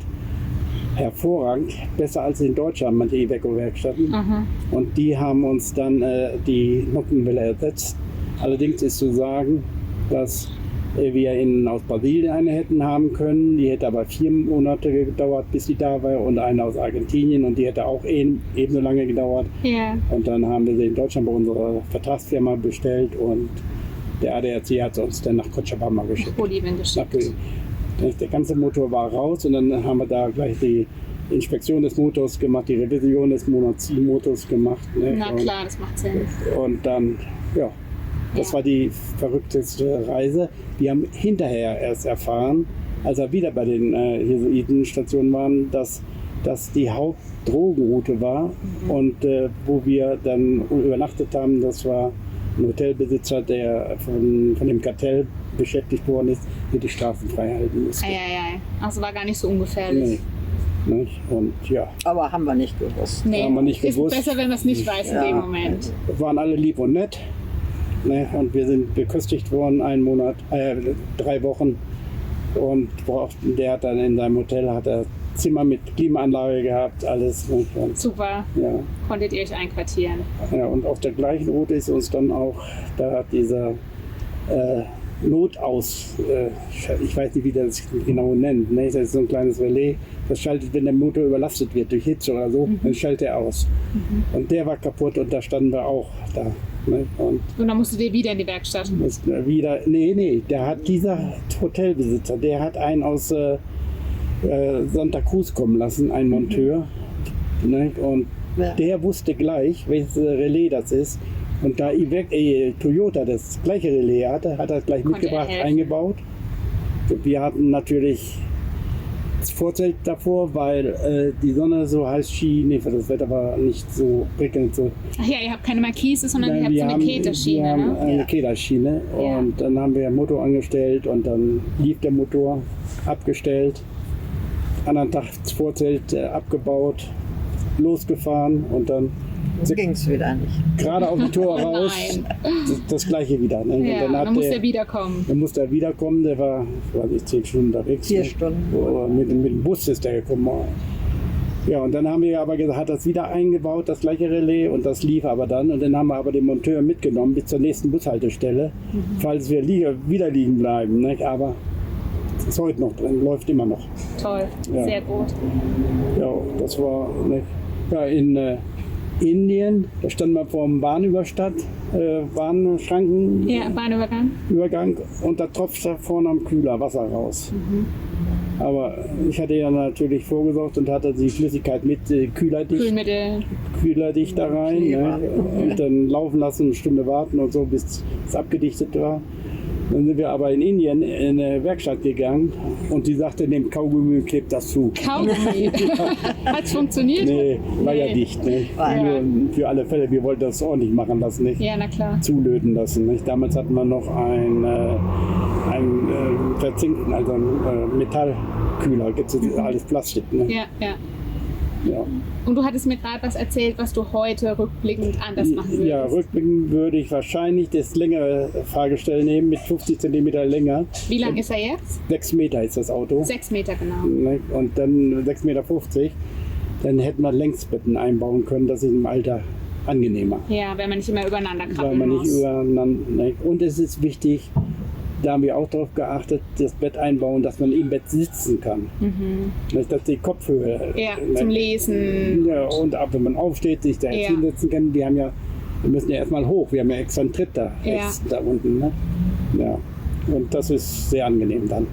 Hervorragend, besser als in Deutschland manche Iveco-Werkstätten. Mhm. Und die haben uns dann die Nockenwelle ersetzt. Allerdings ist zu sagen, dass wir aus Brasilien eine hätten haben können. Die hätte aber 4 Monate gedauert, bis sie da war. Und eine aus Argentinien, und die hätte auch ebenso lange gedauert. Ja. Und dann haben wir sie in Deutschland bei unserer Vertragsfirma bestellt, und der ADAC hat uns dann nach Cochabamba geschickt. Bolivien geschickt. Der ganze Motor war raus, und dann haben wir da gleich die Inspektion des Motors gemacht, die Revision des Motors gemacht. Ne? Na klar, das macht Sinn. Und dann, ja, das war die verrückteste Reise. Wir haben hinterher erst erfahren, als wir wieder bei den Jesuitenstationen waren, dass das die Hauptdrogenroute war. Und wo wir dann übernachtet haben, das war ein Hotelbesitzer, der von dem Kartell beschäftigt worden ist, der die Straßen frei halten musste. Ei. Also war gar nicht so ungefährlich. Nee. Nicht? Und ja, Aber haben wir nicht gewusst. Nee, Haben wir nicht ist gewusst. besser, wenn man es nicht weiß in Ja. dem Moment. waren alle lieb und nett. Ne? Und wir sind beköstigt worden, 3 Wochen. Und der hat dann in seinem Hotel Zimmer mit Klimaanlage gehabt, alles. Und, Super, ja, konntet ihr euch einquartieren. ja, und auf der gleichen Route ist uns dann auch da dieser ich weiß nicht, wie der das genau nennt. Ne? Das ist so ein kleines Relais, das schaltet, wenn der Motor überlastet wird durch Hitze oder so, dann schaltet er aus. Und der war kaputt, und da standen wir auch da. Ne? Und Und dann musstet ihr wieder in die Werkstatt. mussten wieder, der hat dieser Hotelbesitzer, der hat einen aus Santa Cruz kommen lassen, einen Monteur. Ne? Und Ja. der wusste gleich, welches Relais das ist. Und da Toyota das gleiche Relais hatte, hat er gleich Konnte mitgebracht, er helfen. eingebaut. Wir hatten natürlich das Vorzelt davor, weil die Sonne so heiß schien, das Wetter war nicht so prickelnd. So. Ach ja, ihr habt keine Markise, sondern Nein, ihr habt so wir eine haben Kederschiene, ne? eine Kederschiene Ja. und dann haben wir einen Motor angestellt und dann lief der Motor, abgestellt, anderen Tag das Vorzelt abgebaut, losgefahren und dann So ging es wieder nicht. gerade auf dem Tor raus, das gleiche wieder. Ne? Und Ja, dann muss der wiederkommen. Dann musste er wiederkommen, der war, weiß ich, 10 Stunden unterwegs. 4 ne? Stunden. Mit dem Bus ist der gekommen. Ja, und dann haben wir aber gesagt, hat das wieder eingebaut, das gleiche Relais, und das lief aber dann. Und dann haben wir aber den Monteur mitgenommen bis zur nächsten Bushaltestelle, falls wir wieder liegen bleiben. Ne? Aber es ist heute noch drin, läuft immer noch. Toll, Ja. sehr gut. Ja, das war ja, in Indien, da stand man vor dem Bahnschrankenübergang Ja, Bahnübergang. und da tropft da vorne am Kühler Wasser raus. Aber ich hatte ja natürlich vorgesorgt und hatte die Flüssigkeit mit kühlerdicht da rein. Ne? Und dann laufen lassen, eine Stunde warten und so, bis es abgedichtet war. Dann sind wir aber in Indien in eine Werkstatt gegangen und die sagte, nehmt Kaugummi und klebt das zu. Kaugummi. Hat's funktioniert? Nee, war ja dicht. Ne? Ja. Nur für alle Fälle, wir wollten das ordentlich machen lassen, nicht Ja, na klar. zulöten lassen. Nicht? Damals hatten wir noch einen verzinkten, also einen Metallkühler, jetzt ist alles Plastik. Ne? Ja, ja. Ja. Und du hattest mir gerade was erzählt, was du heute rückblickend anders machen würdest. Ja, rückblickend würde ich wahrscheinlich das längere Fahrgestell nehmen mit 50 cm länger. Wie lang ist er jetzt? 6 Meter ist das Auto. 6 Meter genau. Ne? Und dann 6,50 Meter. Dann hätten wir Längsbetten einbauen können, das ist im Alter angenehmer. Ja, wenn man nicht immer übereinander Weil krabbeln man nicht muss. übereinander. Ne? Und es ist wichtig, da haben wir auch darauf geachtet, das Bett einbauen, dass man im Bett sitzen kann. Nicht, dass die Kopfhöhe. Ja, ne? zum Lesen. Ja, und auch wenn man aufsteht, sich da jetzt Ja. hinsetzen kann. Wir müssen ja erstmal hoch, wir haben ja extra einen Tritt da, Ja. rechts, da unten. Ne? Ja. Und das ist sehr angenehm dann.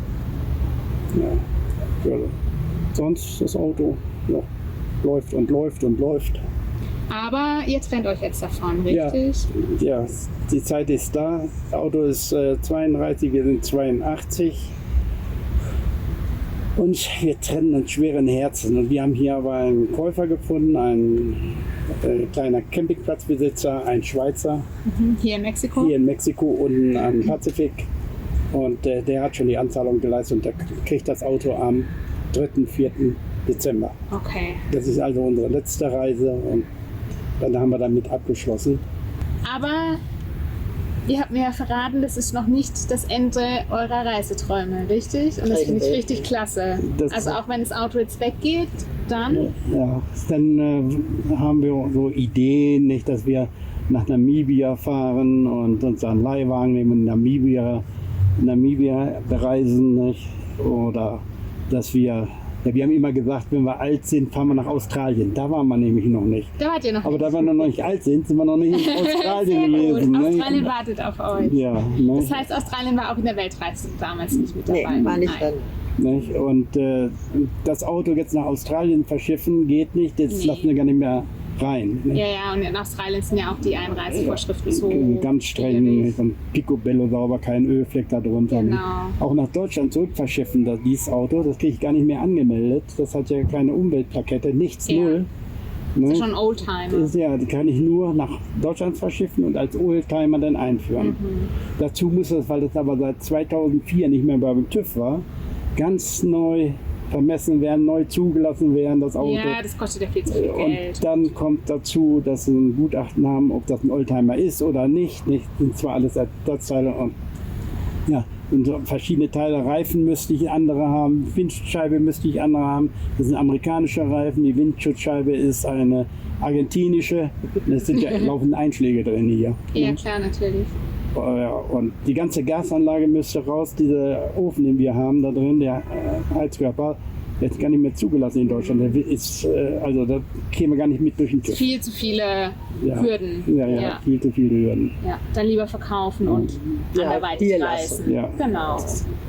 Ja. Ja. Sonst das Auto läuft und läuft und läuft. Aber ihr trennt euch jetzt davon, Ja. richtig? Ja, die Zeit ist da. Das Auto ist 32, wir sind 82. Und wir trennen uns schweren Herzen. Und wir haben hier aber einen Käufer gefunden, ein kleiner Campingplatzbesitzer, ein Schweizer, Hier in Mexiko? hier in Mexiko unten am Pazifik. Und der hat schon die Anzahlung geleistet und der kriegt das Auto am 3., 4. Dezember. Okay. Das ist also unsere letzte Reise und dann haben wir damit abgeschlossen. Aber ihr habt mir ja verraten, das ist noch nicht das Ende eurer Reiseträume, richtig? Und das finde ich richtig klasse. Das- Also auch wenn das Auto jetzt weggeht, dann Ja, dann haben wir so Ideen, nicht, dass wir nach Namibia fahren und uns einen Leihwagen nehmen und Namibia bereisen, nicht? Oder dass wir haben immer gesagt, wenn wir alt sind, fahren wir nach Australien. Da waren wir nämlich noch nicht. da wart ihr noch Aber da wir noch nicht alt sind, sind wir noch nicht in Australien Sehr gut. gewesen. Australien Ne? wartet auf euch. Ja, ne? Das heißt, Australien war auch in der Weltreise damals nicht mit Nee, dabei. war nicht Nein. drin. Nicht? Und das Auto jetzt nach Australien verschiffen geht nicht, jetzt Nee. lassen wir gar nicht mehr rein. Nicht? Ja, ja, und in Australien sind ja auch die Einreisevorschriften so Ganz streng, schwierig. nicht? Und Picobello sauber, kein Ölfleck da drunter. Genau. Nicht? Auch nach Deutschland zurück verschiffen, dieses Auto, das kriege ich gar nicht mehr angemeldet. Das hat ja keine Umweltplakette, nichts, Ja. null. Das Ne? ist schon Oldtimer. Ist ja, die kann ich nur nach Deutschland verschiffen und als Oldtimer dann einführen. Dazu muss das, weil das aber seit 2004 nicht mehr beim TÜV war, ganz neu vermessen werden, neu zugelassen werden, das Auto. Ja, das kostet ja viel zu viel Und Geld. dann kommt dazu, dass sie ein Gutachten haben, ob das ein Oldtimer ist oder nicht. Nicht sind zwar alles Ersatzteile und ja, und so verschiedene Teile. Reifen müsste ich andere haben, Windschutzscheibe müsste ich andere haben. Das sind amerikanische Reifen, die Windschutzscheibe ist eine argentinische. Es sind ja laufende Einschläge drin hier. Ja, klar, natürlich. Und die ganze Gasanlage müsste raus, dieser Ofen, den wir haben da drin, der Heizkörper, der ist gar nicht mehr zugelassen in Deutschland. Der ist, also da käme gar nicht mit durch den TÜV. Viel zu viele Ja. Hürden. Ja, viel zu viele Hürden. Ja, dann lieber verkaufen und Ja, anderweitig hier reisen. lassen. Ja. Genau.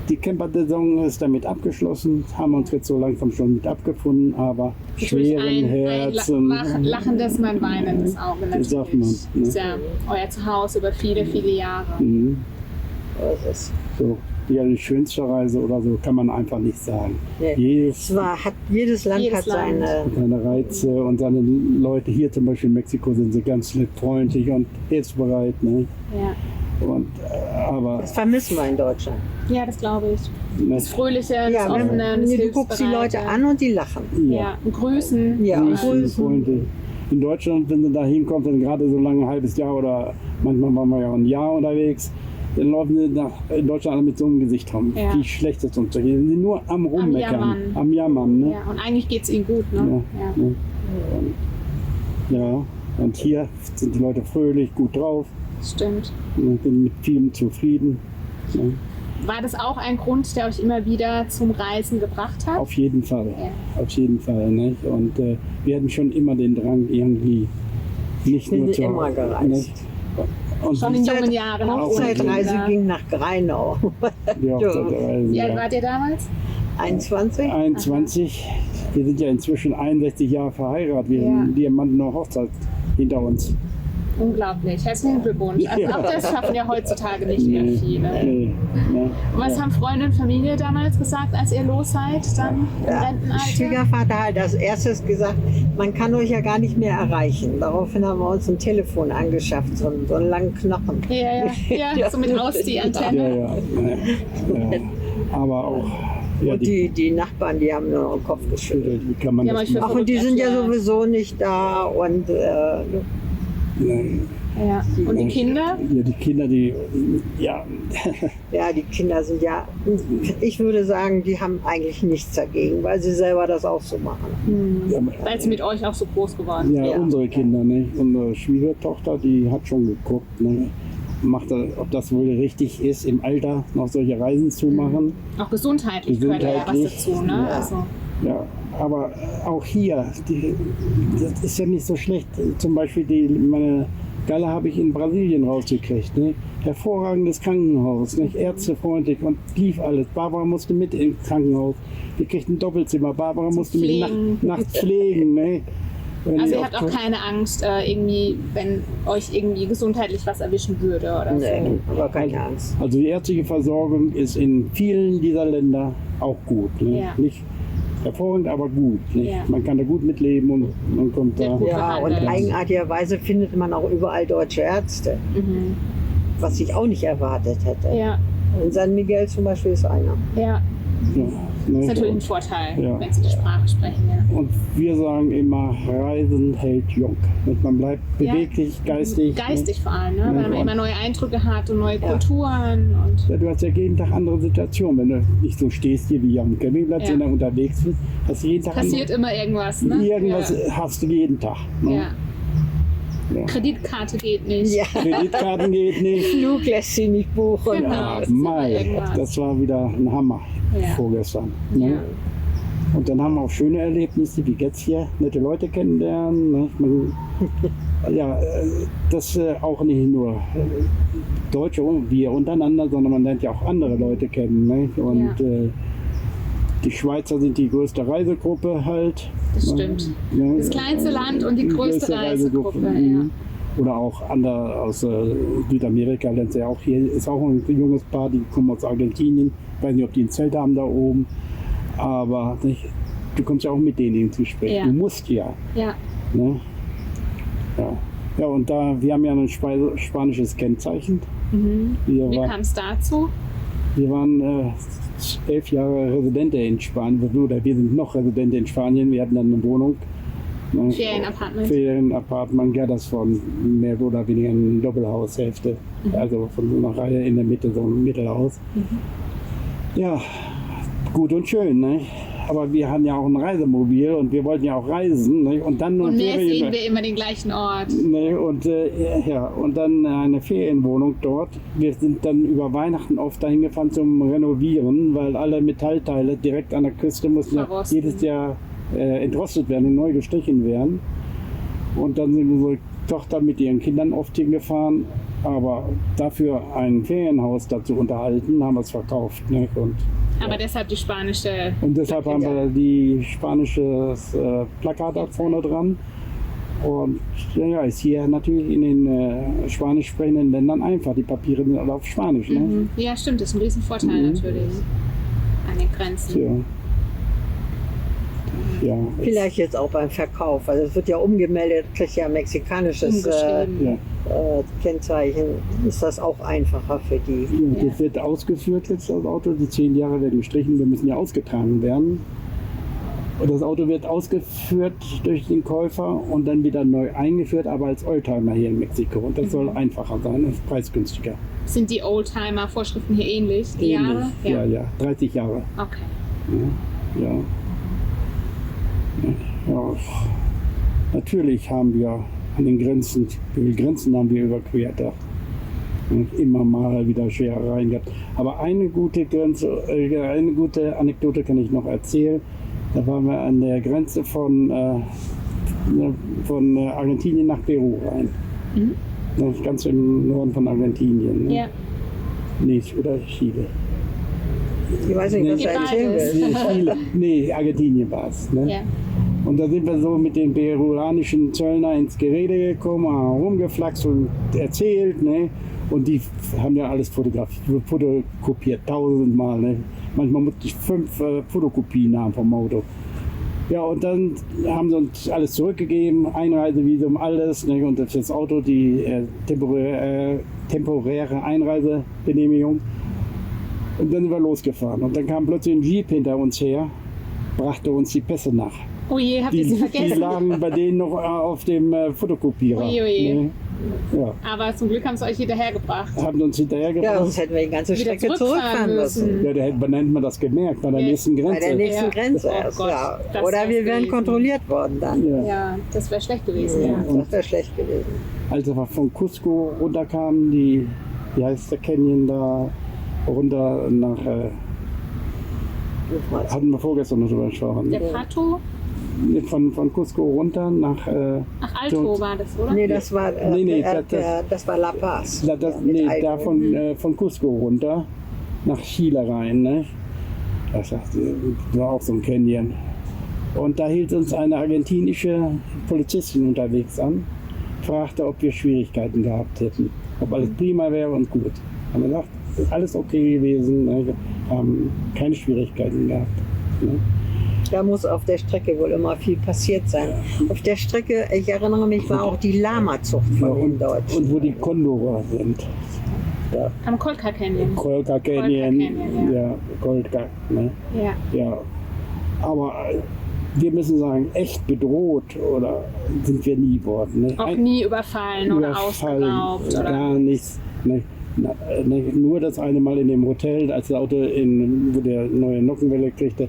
Die Camper-Saison ist damit abgeschlossen, haben uns jetzt so langsam schon mit abgefunden, aber Natürlich schweren ein Herzen. lachendes, mein weinendes Auge natürlich. sagt man, ne? Das ist ja euer Zuhause über viele, viele Jahre. Mhm. So ist es. So. die schönste Reise oder so, kann man einfach nicht sagen. Nee. Jedes Jedes Land Jedes hat Land. seine. Reize und seine Leute, hier zum Beispiel in Mexiko, sind sie ganz nett, freundlich und hilfsbereit. Ne? Ja. Und, aber Das vermissen wir in Deutschland. Ja, das glaube ich. ne, Das Fröhliche, das Ja, Offene, das du guckst die Leute Hilfsbereite. an und die lachen. Ja, und grüßen. Ja, grüßen, grüßen. freundlich. In Deutschland, wenn du da hinkommst, dann gerade so lange, ein halbes Jahr oder manchmal waren wir ja auch ein Jahr unterwegs, dann laufen sie in Deutschland alle mit so einem Gesicht rum. Ja. Die schlechteste Unterschiede. Die sind nur am Rummeckern, Jammern. am Jammern. Ne? Ja, und eigentlich geht es ihnen gut, ne? Ja. Ja, und hier sind die Leute fröhlich, gut drauf, Stimmt. sind mit vielem zufrieden. Ja, War das auch ein Grund, der euch immer wieder zum Reisen gebracht hat? auf jeden Fall, Ja. auf jeden Fall. Nicht? Und wir hatten schon immer den Drang, irgendwie nicht Wir nur sind zu immer gereist. nicht? Und Schon in jungen Jahren. auch ohne Hochzeitreise Kinder. ging nach Greinau. die Hochzeitreise, Wie alt ja. wart ihr damals? 21? 21. Wir sind ja inzwischen 61 Jahre verheiratet. Wir Ja. haben Diamanten noch Hochzeit hinter uns. Unglaublich. Herzlichen Glückwunsch. Also Ja. auch das schaffen ja heutzutage nicht mehr viele. Nee, ne? Und was haben Freunde und Familie damals gesagt, als ihr los seid, dann im Ja. Rentenalter? Schwiegervater hat als erstes gesagt, man kann euch ja gar nicht mehr erreichen. Daraufhin haben wir uns ein Telefon angeschafft, so einen langen Knochen. Ja, so mit raus die Ja, Antenne. ja, ja. Aber auch, ja, Und die Nachbarn, die haben nur den Kopf geschüttelt. wie kann man Ja, aber das ich machen? Ach, und die sind ja erklärt. sowieso nicht da und Ne? Ja. Und die Kinder? Ja, die Kinder, die, ja, ja, die Kinder sind ja, ich würde sagen, die haben eigentlich nichts dagegen, weil sie selber das auch so machen. ja, Weil sie mit euch auch so groß geworden sind. Ja. unsere Kinder, ne? Unsere Schwiegertochter, die hat schon geguckt, ne? Ob das wohl richtig ist, im Alter noch solche Reisen zu machen. Auch gesundheitlich gehört ja was Gesundheitlich, dazu, ne? ja. Also, Ja, aber auch hier, das ist ja nicht so schlecht. Zum Beispiel meine Galle habe ich in Brasilien rausgekriegt. Ne? Hervorragendes Krankenhaus, nicht? Ärztefreundlich und lief alles. Barbara musste mit ins Krankenhaus. Wir kriegten ein Doppelzimmer. Barbara musste mich Pflegen. nachts pflegen. Ne? Wenn also die ihr habt auch keine Angst, irgendwie, wenn euch irgendwie gesundheitlich was erwischen würde oder so. Nee, aber keine Angst. Also die ärztliche Versorgung ist in vielen dieser Länder auch gut. Ne? Ja. Nicht hervorragend, aber gut. Nicht? Ja. Man kann da gut mitleben und man kommt Wird da. gut Ja, und behandelt. eigenartigerweise findet man auch überall deutsche Ärzte, Mhm. was ich auch nicht erwartet hätte. Ja, In San Miguel zum Beispiel ist einer. ja. Ja, Das ne? ist natürlich ein Vorteil, Ja. wenn sie die Sprache sprechen, ja. Und wir sagen immer, Reisen hält jung. Nicht? Man bleibt Ja. beweglich, geistig. Geistig vor allem, ne? Ja, Weil man und- immer neue Eindrücke hat und neue Kulturen und Ja, du hast ja jeden Tag andere Situationen. Wenn du nicht so stehst hier wie am Campingplatz, Ja. sondern unterwegs bist, hast du jeden Tag passiert immer irgendwas, ne? irgendwas hast du jeden Tag. Ja. Ne? Ja. Ja. Kreditkarte geht nicht. Ja, Kreditkarten geht nicht. Flug lässt sie nicht buchen. Genau. Ja, das ist immer Mai, irgendwas. das war wieder ein Hammer Ja. vorgestern. Ja. Ne? Und dann haben wir auch schöne Erlebnisse, wie jetzt hier, nette Leute kennenlernen. Ne? Ja, das auch nicht nur Deutsche, wir untereinander, sondern man lernt ja auch andere Leute kennen. Ne? Und die Schweizer sind die größte Reisegruppe halt. Das stimmt. Ne? Das kleinste Land und die größte Reisegruppe, ja. mhm. Oder auch andere aus Südamerika, lernst du ja auch hier, ist auch ein junges Paar, die kommen aus Argentinien. Ich weiß nicht, ob die ein Zelt haben da oben, aber nicht, du kommst ja auch mit denen ins Gespräch. Ja. Du musst ja. Ja. Ne? Ja, und wir haben ja ein spanisches Kennzeichen. Mhm. Wir, Wie kam es dazu? wir waren 11 Jahre Residente in Spanien, oder wir sind noch Residente in Spanien. Wir hatten dann eine Wohnung. Ne? Ferienapartment. Ferienapartment, ja, das von mehr oder weniger eine Doppelhaushälfte. Also von so einer Reihe in der Mitte, so ein Mittelhaus. Ja, gut und schön, ne? Aber wir hatten ja auch ein Reisemobil und wir wollten ja auch reisen. Ne? Und dann Und mehr Ferien- sehen wir immer den gleichen Ort. Ne, und dann eine Ferienwohnung dort. Wir sind dann über Weihnachten oft dahin gefahren zum Renovieren, weil alle Metallteile direkt an der Küste mussten ja Verrosten. jedes Jahr entrostet werden und neu gestrichen werden. Und dann sind unsere Tochter mit ihren Kindern oft hingefahren, aber dafür ein Ferienhaus dazu unterhalten, haben wir es verkauft. Ne? Aber deshalb die spanische. Und deshalb haben wir die spanische Plakat da vorne dran. Und ja, ist hier natürlich in den spanisch sprechenden Ländern einfach. Die Papiere sind alle auf Spanisch. Ne? Mhm. Ja, stimmt, das ist ein Riesenvorteil natürlich an den Grenzen. Tja. Ja, Vielleicht jetzt auch beim Verkauf. Also es wird ja umgemeldet, kriegt ja ein mexikanisches Umgeschrieben. ja. Kennzeichen. Ist das auch einfacher für die? Ja, das wird ausgeführt jetzt, das Auto. Die 10 Jahre werden gestrichen, wir müssen ja ausgetragen werden. Und das Auto wird ausgeführt durch den Käufer und dann wieder neu eingeführt, aber als Oldtimer hier in Mexiko. Und das soll einfacher sein und preisgünstiger. Sind die Oldtimer-Vorschriften hier ähnlich? Die Jahre? Ja, ja, 30 Jahre. Okay. Ja. Ja. Natürlich haben wir an den Grenzen, wie viele Grenzen haben wir überquert? Immer mal wieder Scherereien gehabt. Aber eine gute Anekdote kann ich noch erzählen. Da waren wir an der Grenze von Argentinien nach Peru rein. Das ist ganz im Norden von Argentinien. Ne? Ja. Nee, oder Chile. Ich weiß nicht, was du erzählen beides. willst. Nee, Chile. Nee, Argentinien war es. Ne? Ja. Und da sind wir so mit den peruanischen Zöllner ins Gerede gekommen, haben rumgeflaxt und erzählt. Ne? Und die haben ja alles fotokopiert, 1000-mal. Ne? Manchmal musste ich 5 Fotokopien haben vom Auto. Ja, und dann haben sie uns alles zurückgegeben, Einreisevisum, alles. Ne? Und das Auto, die temporäre Einreisegenehmigung. Und dann sind wir losgefahren. Und dann kam plötzlich ein Jeep hinter uns her, brachte uns die Pässe nach. Oh je, habt ihr sie Die vergessen? lagen bei denen noch auf dem Fotokopierer. Oje, oje. Ne? Ja, Aber zum Glück haben sie euch hinterhergebracht. haben uns Ja, hinterhergebracht. sonst hätten wir die ganze Wieder Strecke zurückfahren müssen. Ja, da hätte man nennt man das gemerkt, bei der Ja. nächsten Bei der Grenze. nächsten Ja. Grenze Oh erst. Gott, Ja. das Oder wär's wir wären gewesen. kontrolliert worden dann. Ja. Ja, das wäre schlecht gewesen. Ja, Ja. das wäre schlecht gewesen. Als wir von Cusco runterkamen, wie heißt der Canyon da, runter nach, hatten wir vorgestern noch drüber gesprochen, Der Pato? von Cusco runter nach, Ach, Alto war das, oder? Nee, das war, Nee, das war La Paz. nee, Mit da Alpen. von Cusco runter nach Chile rein. Ne? Das war auch so ein Canyon. Und da hielt uns eine argentinische Polizistin unterwegs an, fragte, ob wir Schwierigkeiten gehabt hätten, ob alles prima wäre und gut. Haben wir gesagt, ist alles okay gewesen, ne? Haben keine Schwierigkeiten gehabt. Ne? Da muss auf der Strecke wohl immer viel passiert sein. Auf der Strecke, ich erinnere mich, war auch die Lama-Zucht Ja, von den und Deutschen. wo die Kondore sind. Ja. Am Colca Canyon. Colca Canyon, Canyon, ja. ja, Colca. Ne? Ja. Ja. Aber wir müssen sagen, echt bedroht oder sind wir nie worden. Ne? Auch nie überfallen oder ausgeraubt. Oder? Gar nichts. Ne? Nur das eine Mal in dem Hotel, als das Auto wo der neue Nockenwelle kriegte,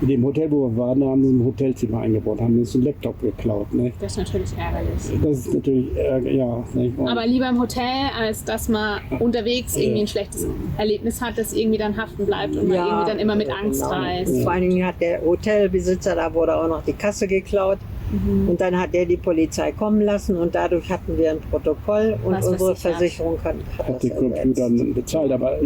in dem Hotel, wo wir waren, da haben sie ein Hotelzimmer eingebaut, haben uns einen Laptop geklaut. Ne? Das ist natürlich ärgerlich. Das ist natürlich, ja. Ne? Aber lieber im Hotel, als dass man unterwegs irgendwie ein schlechtes Erlebnis hat, das irgendwie dann haften bleibt und man irgendwie dann immer mit Angst reist. Vor allen Dingen hat der Hotelbesitzer, da wurde auch noch die Kasse geklaut. Und dann hat der die Polizei kommen lassen und dadurch hatten wir ein Protokoll und Was unsere versichert. Versicherung hat Hat das die Computer ersetzt. bezahlt, aber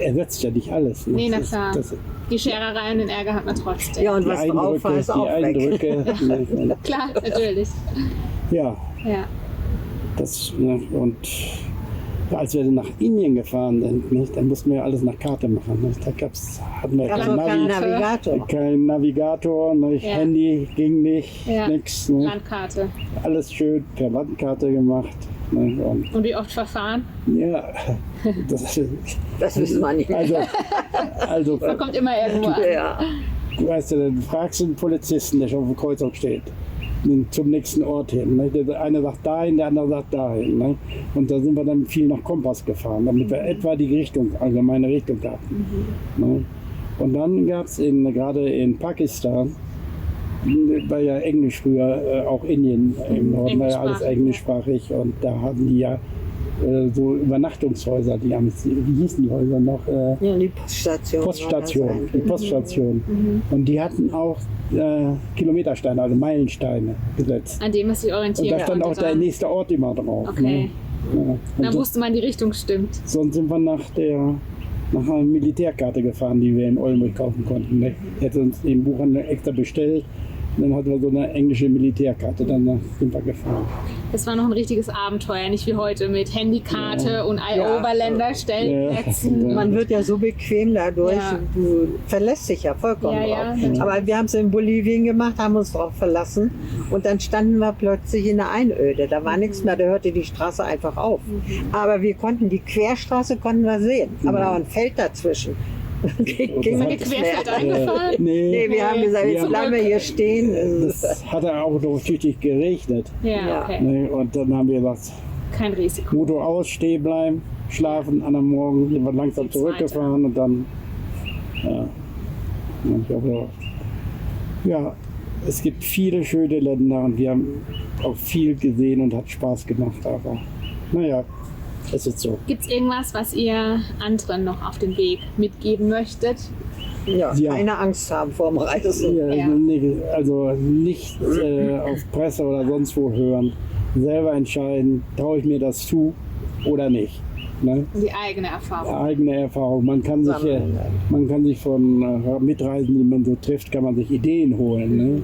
ersetzt ja nicht alles. Ne? Nee, na Das- klar. das- Die Schererei und den Ärger hat man trotzdem. Ja, und Die was drauf war, ist die auch weg. Eindrücke. Ne? Klar, natürlich. Ja, Ja. das, ne? Und als wir dann nach Indien gefahren sind, nicht, dann mussten wir alles nach Karte machen. Nicht? Da hatten wir Also kein Navigator. kein Navigator, nicht? Ja. Handy ging nicht, Ja. nichts. Ne? Landkarte. Alles schön per Landkarte gemacht. Ne? Und wie oft verfahren? Ja, das, Das wissen wir nicht. also Man kommt immer irgendwo an. Ja. weißt du, dann fragst du einen Polizisten, der schon auf dem Kreuzung steht, zum nächsten Ort hin. Ne? Der eine sagt dahin, der andere sagt dahin. Ne? Und da sind wir dann viel nach Kompass gefahren, damit wir etwa die Richtung, allgemeine Richtung hatten. Ne? Und dann gab es gerade in Pakistan, war ja Englisch früher, auch Indien im Norden war ja alles englischsprachig und da hatten die ja so Übernachtungshäuser, die haben, wie hießen die Häuser noch? Ja, die Poststation. Poststation, die Poststation. Und die hatten auch Kilometersteine, also Meilensteine gesetzt. An dem man sich Und orientieren da stand auch der nächste Ort immer drauf. Okay. Ne? Ja. Da Und wusste man, die Richtung stimmt. sonst sind wir nach einer Militärkarte gefahren, die wir in Oldenburg kaufen konnten. Ne? Hätte uns im Buchhandel extra bestellt, Dann hatten wir so eine englische Militärkarte, dann sind wir gefahren. Das war noch ein richtiges Abenteuer, nicht wie heute mit Handykarte und Oberländerstellplätzen. Ja. Man wird ja so bequem dadurch, Ja. du verlässt dich ja vollkommen Ja, drauf. ja. Aber wir haben es in Bolivien gemacht, haben uns drauf verlassen und dann standen wir plötzlich in der Einöde. Da war nichts mehr, da hörte die Straße einfach auf. Aber wir konnten die Querstraße sehen, aber da war ein Feld dazwischen. Ging Seid ihr nichts querfeld mehr. eingefahren? Nee, wir haben gesagt, jetzt Ja. bleiben wir hier stehen. Es hat auch noch tüchtig geregnet. Ja, okay. Ne? Und dann haben wir gesagt, Kein Risiko. Motor aus, stehen bleiben, schlafen, am Morgen sind wir langsam Geht's zurückgefahren und dann, ja. Aber, ja, es gibt viele schöne Länder und wir haben auch viel gesehen und hat Spaß gemacht, aber naja, es ist so. Gibt es irgendwas, was ihr anderen noch auf den Weg mitgeben möchtet? Ja, Ja. keine Angst haben vor dem Reisen. Ja, Ja. Also nicht auf Presse oder sonst wo hören, selber entscheiden, traue ich mir das zu oder nicht. Ne? Die eigene Erfahrung. Eigene Erfahrung. Man kann sich von Mitreisenden, die man so trifft, kann man sich Ideen holen. Ne?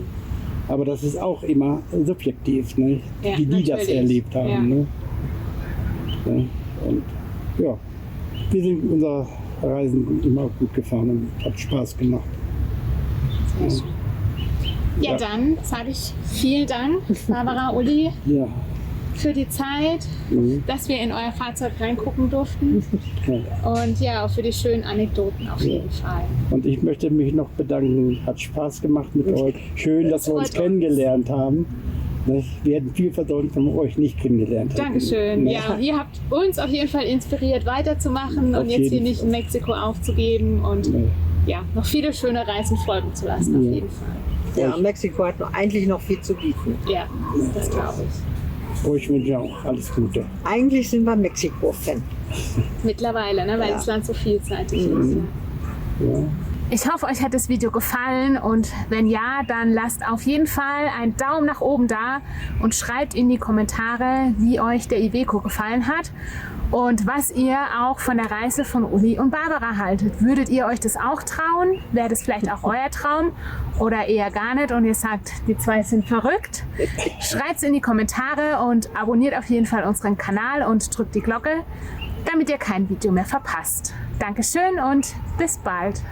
Aber das ist auch immer subjektiv, ne? Ja, wie die das natürlich. erlebt haben. Ja. Ne? Ja, und ja, wir sind unsere Reisen immer gut gefahren und hat Spaß gemacht. Sehr schön. Ja, dann sage ich vielen Dank, Barbara, Uli, Ja. für die Zeit, Mhm. dass wir in euer Fahrzeug reingucken durften. Ja. Und ja, auch für die schönen Anekdoten auf jeden Fall. Und ich möchte mich noch bedanken. Hat Spaß gemacht mit euch. Schön, dass wir uns Freut uns. kennengelernt haben. Wir hätten viel versäumt, wenn wir euch nicht kennengelernt hätten. Dankeschön. Ne? Ja, und ihr habt uns auf jeden Fall inspiriert, weiterzumachen Auf und jetzt hier jeden nicht in Mexiko aufzugeben und Ne. ja, noch viele schöne Reisen folgen zu lassen, auf Ja. jeden Fall. Ja, Mexiko hat eigentlich noch viel zu bieten. Ja, das glaube ich. Euch wünsche ich auch alles Gute. Eigentlich sind wir Mexiko-Fan. Mittlerweile, ne, weil Ja. das Land so vielseitig ist. Ja. Ja. Ich hoffe, euch hat das Video gefallen und wenn ja, dann lasst auf jeden Fall einen Daumen nach oben da und schreibt in die Kommentare, wie euch der Iveco gefallen hat und was ihr auch von der Reise von Uli und Barbara haltet. Würdet ihr euch das auch trauen? Wäre das vielleicht auch euer Traum oder eher gar nicht und ihr sagt, die zwei sind verrückt? Schreibt es in die Kommentare und abonniert auf jeden Fall unseren Kanal und drückt die Glocke, damit ihr kein Video mehr verpasst. Dankeschön und bis bald.